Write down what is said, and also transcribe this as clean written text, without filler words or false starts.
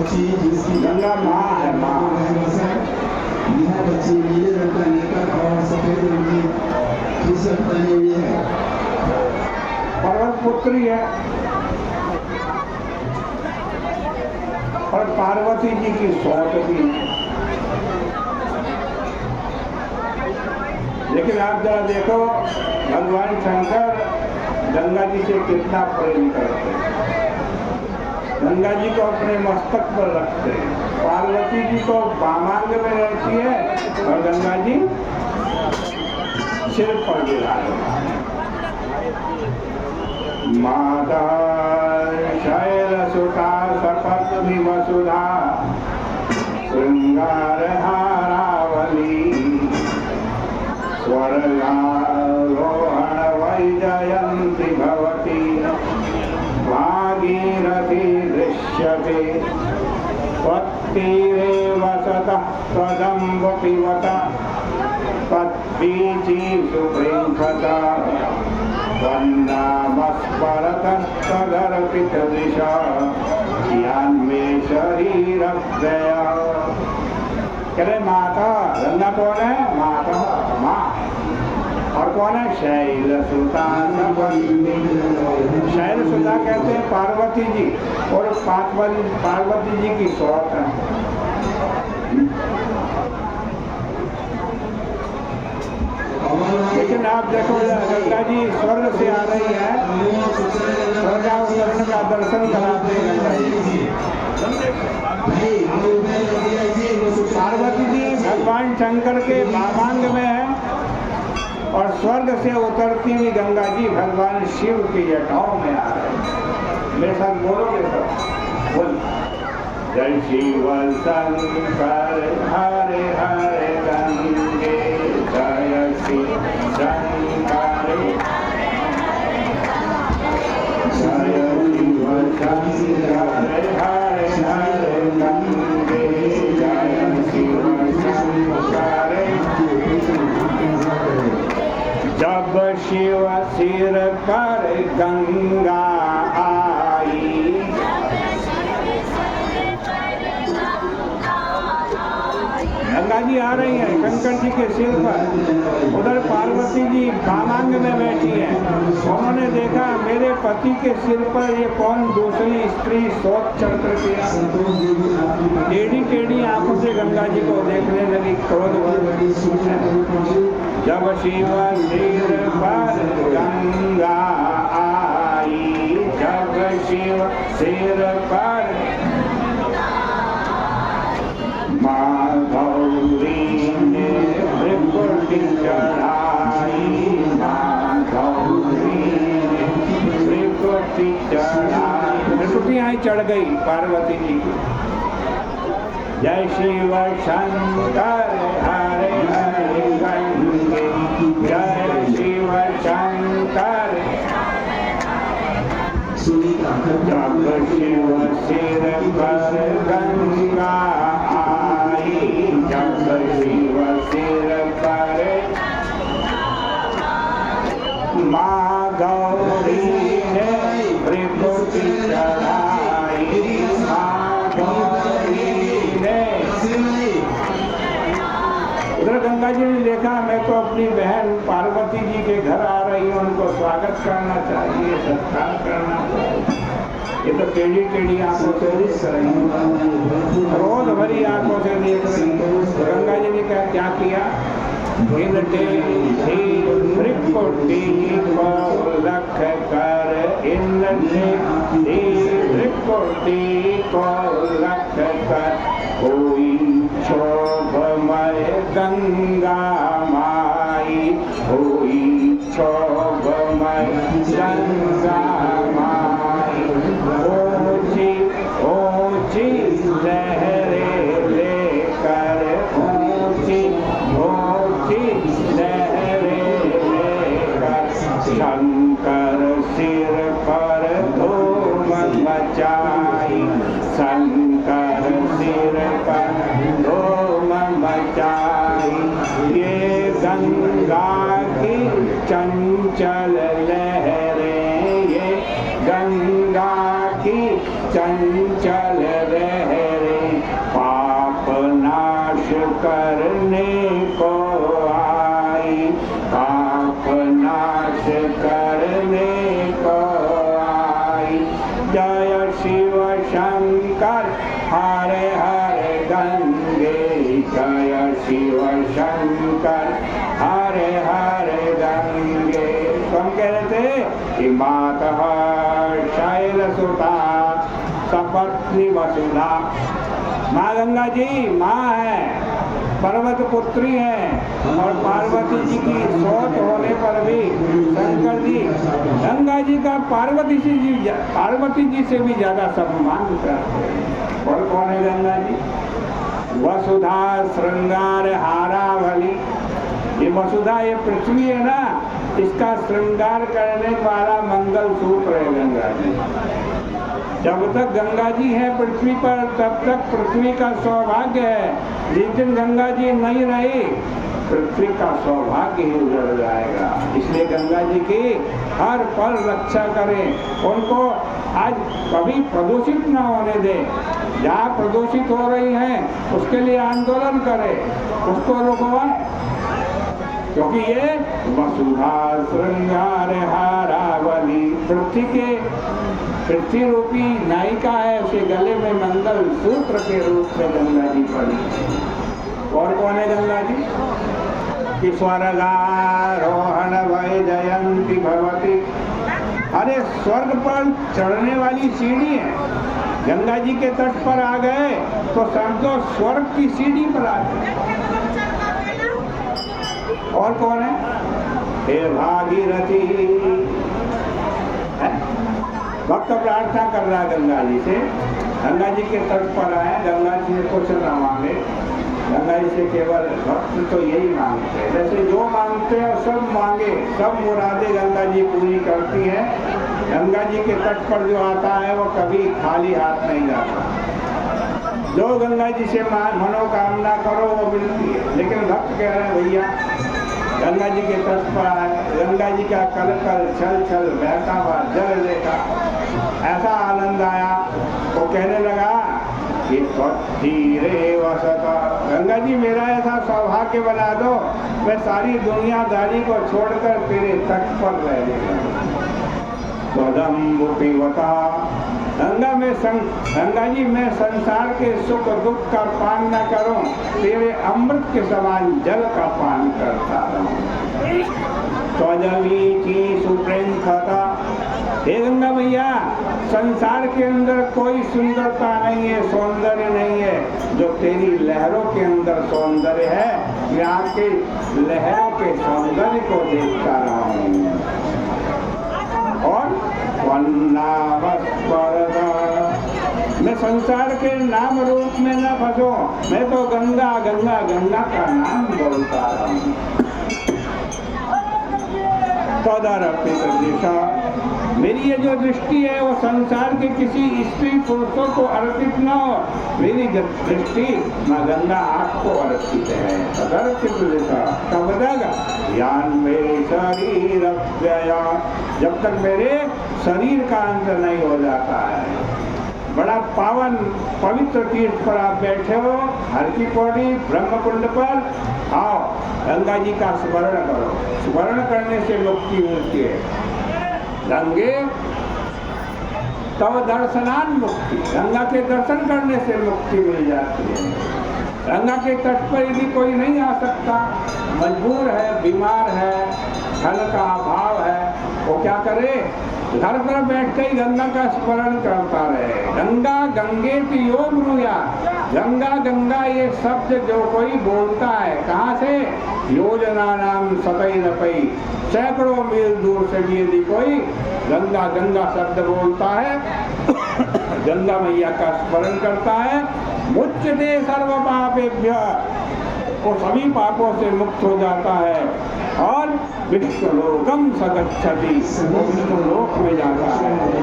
बच्ची जिसकी गंगा माँ है, माँ। यह बच्ची नीले रंग का निकर और सफेद रंग की टी शर्ट पहनी हुई है। पर्वत पुत्री है और पार्वती जी की सौत भी है। लेकिन आप जरा देखो भगवान शंकर गंगा जी से कितना प्रेम करते हैं। गंगा जी को अपने मस्तक पर रखते हैं, पार्वती जी को वामांग में रहती है और गंगा जी सिर पर गिराए। माता शैलसुता सपत्नी वसुधा श्रृंगार हारावली स्वर्गारोहण वैजयन्ती भवती भागीरथी दृश्यते त्वत्तीरे वसतः त्वदम्ब पिबता तद्बीजी सुप्रेमता वन्दामस्मरतस्तदर्पितदृशा ज्ञान्मे शरीरव्यया। कह रहे माता, गंगा कौन है? माता, माँ। और कौन है? शैलसुता। शैलसुता कहते हैं पार्वती जी, और पार्वती जी की सौत है। लेकिन आप देखो गंगा जी स्वर्ग से आ रही है, स्वर्गावतरण का दर्शन कराते हैं गंगा जी। पार्वती जी भगवान शंकर के वामांग में है और स्वर्ग से उतरती हुई गंगा जी भगवान शिव की जटाओं में आ रहे हैं। मेरे साथ बोलोगे सब? बोल। जय शिव शंकर हरे हरे गंगे, जय शिव शंकर जय शिव शंकर हरे हरे गंगे, जय शिव शंकर। जब शिव सिर पर गंगा आई, गंगा जी आ रही हैं शंकर जी के सिर पर, उधर पार्वती जी वामांग में बैठी हैं। उन्होंने देखा मेरे पति के सिर पर ये कौन दूसरी स्त्री शोक चक्र किया। टेढ़ी टेढ़ी आंखों से गंगा जी को देखने लगी, क्रोध भरी। जब शिव सिर पर गंगा आई, जब शिव सिर पर माँ गौरी ने त्रिपुटी चढ़ाई, माँ गौरी ने त्रिपुटी चढ़ाई। त्रिपुटी आई चढ़ गई पार्वती जी की। जय शिव शंकर हरे हरे गंगे, जय शिव शंकर। जब शिव सिर पर गंगा आई, जब शिव सिर पर माँ गौरी ने त्रिपुटी चढ़ाई, माँ गौरी ने। उधर गंगा जी ने देखा मैं तो अपनी बहन पार्वती जी के घर आ रही हूँ, उनको स्वागत करना चाहिए, सत्कार करना चाहिए। ये तो टेढ़ी टेढ़ी आंखों से देख रही हूँ, क्रोध भरी आंखों से देख रही हूँ। गंगा जी ने क्या किया? इन टेढ़ी त्रिपुटी को रख कर, इन टेढ़ी त्रिपुटी को रख कर, कोई क्षोभमय गंगा माई, कोई क्षोभमय गंगा माई। ऊंची ऊंची लहरें लेकर, ऊंची ऊंची लहरें लेकर, शंकर सिर पर धूम मचाई, शंकर सिर पर धूम मचाई। ये गंगा की चंचल लहरें, ये गंगा की चंचल लहरें, करने को आई। जय शिव शंकर हरे हरे गंगे, जय शिव शंकर हरे हरे गंगे। तो हम कह रहे थे कि मातः शैलसुता सपत्नी वसुधा। माँ गंगा जी माँ है, पर्वत पुत्री है, और पार्वती जी की सौत होने पर भी शंकर जी गंगा जी का पार्वती जी से भी ज्यादा सम्मान करते हैं। और कौन है गंगा जी? वसुधा श्रृंगार हारावली। ये वसुधा, ये पृथ्वी है ना, इसका श्रृंगार करने वाला मंगल सूत्र है गंगा जी। जब तक गंगा जी है पृथ्वी पर, तब तक पृथ्वी का सौभाग्य है। जिस दिन गंगा जी नहीं रही, पृथ्वी का सौभाग्य ही उजड़ जाएगा। इसलिए गंगा जी की हर पल रक्षा करें, उनको आज कभी प्रदूषित न होने दें। जहाँ प्रदूषित हो रही हैं उसके लिए आंदोलन करें, उसको रोकवाएं, क्योंकि ये वसुधा श्रृंगार हारावली पृथ्वी रूपी नायिका है, उसके गले में मंगल सूत्र के रूप में गंगा जी पड़ी। और कौन है गंगा जी? कि स्वर्गारोहण वैजयंती भवती। अरे स्वर्ग पर चढ़ने वाली सीढ़ी है। गंगा जी के तट पर आ गए तो समझो स्वर्ग की सीढ़ी पर आ गए। और कौन है? हे भागीरथी। भक्त प्रार्थना कर रहा है गंगा जी से, गंगा जी के तट पर आए, गंगा जी से कुछ न मांगे, गंगा जी से केवल भक्त तो यही मांगते हैं। जैसे जो मांगते हैं सब मांगे, सब मुरादें गंगा जी पूरी करती हैं। गंगा जी के तट पर जो आता है वो कभी खाली हाथ नहीं जाता। जो गंगा जी से मनोकामना करो वो मिलती है। लेकिन भक्त कह रहे हैं भैया गंगा जी के तट पर आए, गंगा जी का कल कल छल छल बहता हुआ जल देखा, ऐसा आनंद आया, वो कहने लगा कि तीरे वसता। गंगा जी मेरा ऐसा सौभाग्य बना दो, मैं सारी दुनियादारी को छोड़कर तेरे तट पर रहूंगा। स्वदम्बुपिवता। गंगा जी मैं संसार के सुख दुख का पान न करूं, तेरे अमृत के समान जल का पान करता रहूं। स्वजमीची सुप्रेंखता। हे गंगा मैया, संसार के अंदर कोई सुंदरता नहीं है, सौंदर्य नहीं है जो तेरी लहरों के अंदर सौंदर्य है। मैं आपके लहरों के सौंदर्य को देखता रहूं। और मैं संसार के नाम रूप में न फंसो, मैं तो गंगा गंगा गंगा का नाम बोलता रहूं। दिशा मेरी ये जो दृष्टि है वो संसार के किसी स्त्री पुरुषों को अर्पित न हो, मेरी दृष्टि माँ गंगा आपको अर्पित है। तदर्पित दिशा कब तक? यान मेरे शरीर व्यया, जब तक मेरे शरीर का अंत नहीं हो जाता है। बड़ा पावन पवित्र तीर्थ पर आप बैठे हो, हर की पौड़ी ब्रह्मकुंड पर आओ, गंगा जी का स्मरण करो। स्मरण करने से मुक्ति मिलती है। गंगे तब दर्शनान मुक्ति, गंगा के दर्शन करने से मुक्ति मिल जाती है। गंगा के तट पर यदि कोई नहीं आ सकता, मजबूर है, बीमार है, धन का अभाव है, वो क्या करे? घर पर बैठ कर गंगा का स्मरण करता रहे। गंगा गंगे योग रुया। गंगा गंगा ये शब्द जो कोई बोलता है, कहाँ से? योजना नाम सतई नपई, सैकड़ों मील दूर से भी यदि कोई गंगा गंगा शब्द बोलता है, गंगा मैया का स्मरण करता है, मुच्यते सर्व पापेभ्य, वो सभी पापों से मुक्त हो जाता है और विष्णु लोकम सगच्छति, वो विष्णु लोक में जाता है।